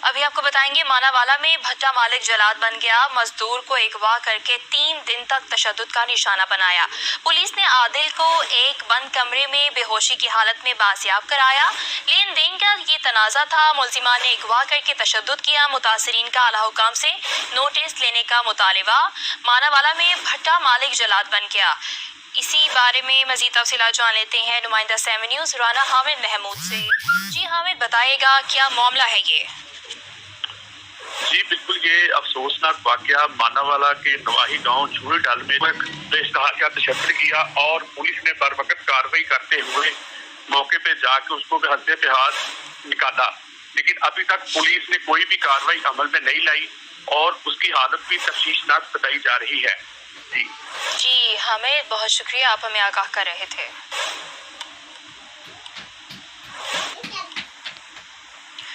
अभी आपको बताएंगे मानावाला में भट्टा मालिक जलाद बन गया। मजदूर को अगवा करके 3 दिन तक तशद्दुद का निशाना बनाया। पुलिस ने आदिल को एक बंद कमरे में बेहोशी की हालत में बाजियाब कराया। लेन देन का ये तनाजा था। मुलजिमान ने अगवा करके तशद्दुद किया। मुतासरीन का आला हुकाम से नोटिस लेने का मुतालिबा। मानावाला में भट्टा मालिक जलाद बन गया। इसी बारे में मजीद तफसीलात जान लेते हैं नुमाइंदा 7 न्यूज़ राना हामिद महमूद से। जी हामिद, बताइएगा क्या मामला है ये? जी बिल्कुल, ये अफसोसनाक वाकया मानावाला के नवाही गांव झूरी डाल में बेसहारा तशद्दुद किया और पुलिस ने बर वक्त कार्रवाई करते हुए मौके पे जाकर उसको हत्थे पे हाथ निकाला, लेकिन अभी तक पुलिस ने कोई भी कार्रवाई अमल में नहीं लाई और उसकी हालत भी तफ्तीशनाक बताई जा रही है। जी हामिद, बहुत शुक्रिया, आप हमें आगाह कर रहे थे।